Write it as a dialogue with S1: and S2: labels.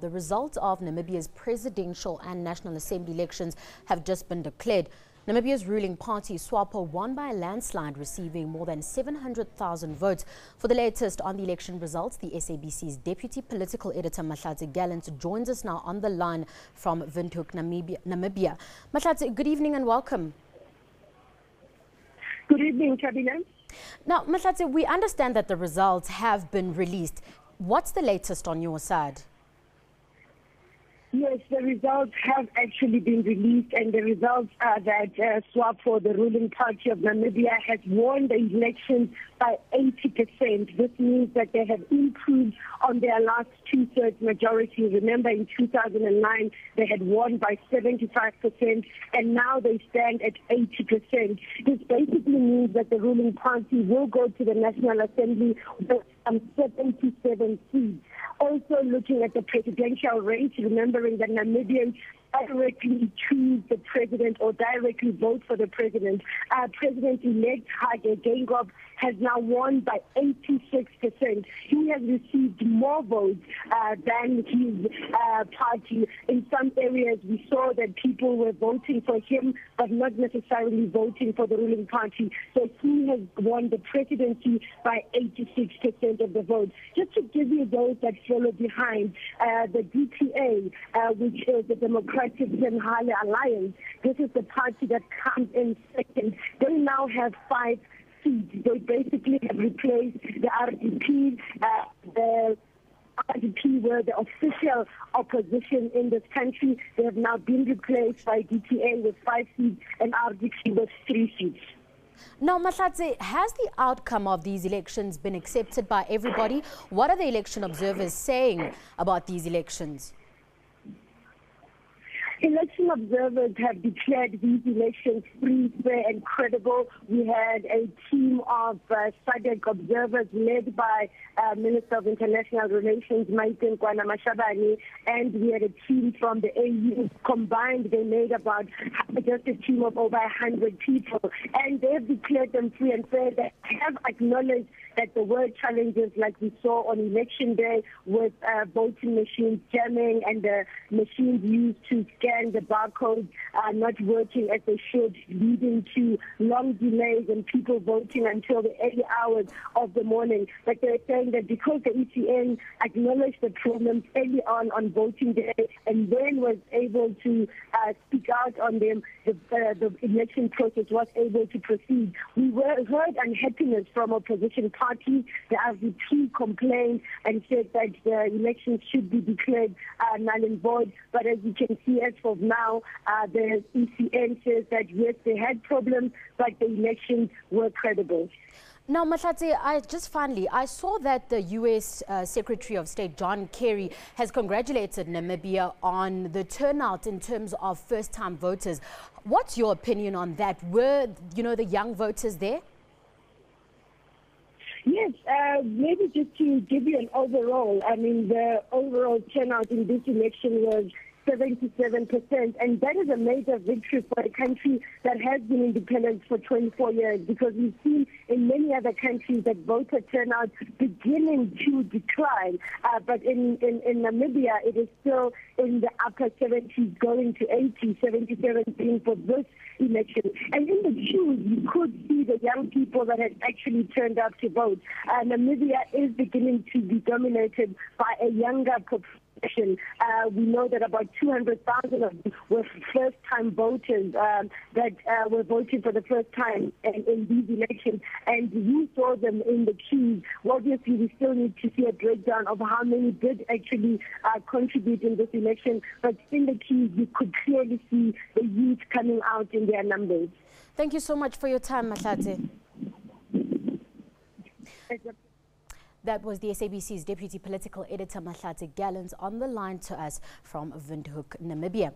S1: The results of Namibia's presidential and National Assembly elections have just been declared. Namibia's ruling party, Swapo, won by a landslide, receiving more than 700,000 votes. For the latest on the election results, the SABC's deputy political editor, Mahlatse Gallant, joins us now on the line from Windhoek, Namibia. Mahlatse, good evening and welcome.
S2: Good evening, Cabinet.
S1: Now, Mahlatse, we understand that the results have been released. What's the latest on your side?
S2: Yes, the results have actually been released, and the results are that Swapo, the ruling party of Namibia, has won the elections by 80%. This means that they have improved on their last two-thirds majority. Remember, in 2009, they had won by 75%, and now they stand at 80%. This basically means that the ruling party will go to the National Assembly with 77 seats. Also looking at the presidential race, remembering that Namibians directly choose the president or directly vote for the president. President-elect Hage Geingob has now won by 86%. He has received more votes than his party. In some areas, we saw that people were voting for him, but not necessarily voting for the ruling party. So he has won the presidency by 86% of the vote. Just to give you those that follow behind, the DPA, which is the Democratic Senhale Alliance, this is the party that comes in second. They now have 5 seats. They basically have replaced the RDP. The RDP were the official opposition in this country. They have now been replaced by DPA with 5 seats and RDP with 3 seats.
S1: Now, Mahlatse, has the outcome of these elections been accepted by everybody? What are the election observers saying about these elections?
S2: Election observers have declared these elections free, fair and credible. We had a team of SADC observers led by Minister of International Relations, Maite Mashabane, and we had a team from the AU. Combined, they made about just a team of over 100 people, and they've declared them free and fair. They have acknowledged that there were challenges like we saw on election day with voting machines jamming and the machines used to scan the barcodes are not working as they should, leading to long delays and people voting until the early hours of the morning. But they're saying that because the ECN acknowledged the problems early on voting day and then was able to speak out on them, the election process was able to proceed. We heard unhappiness from opposition parties. The RDP complained and said that the elections should be declared null and void. But as you can see, as of now, the ECN says that yes, they had problems, but the elections were credible.
S1: Now, Mahlatse, I saw that the U.S. Secretary of State John Kerry has congratulated Namibia on the turnout in terms of first-time voters. What's your opinion on that? Were, the young voters there?
S2: Yes, maybe just to give you an overall, the overall turnout in this election was 77%, and that is a major victory for a country that has been independent for 24 years, because we've seen in many other countries that voter turnout beginning to decline, but in Namibia it is still in the upper 70s going to 80, 77 being for this election. And in the queues you could see the young people that had actually turned up to vote. Namibia is beginning to be dominated by a younger population. We know that about 200,000 of them were first-time voters that were voting for the first time in these elections, and we saw them in the queues. Obviously, we still need to see a breakdown of how many did actually contribute in this election, but in the queues, you could clearly see the youth coming out in their numbers.
S1: Thank you so much for your time, Mahlatse. That was the SABC's deputy political editor, Mahlatse Gallant, on the line to us from Windhoek, Namibia.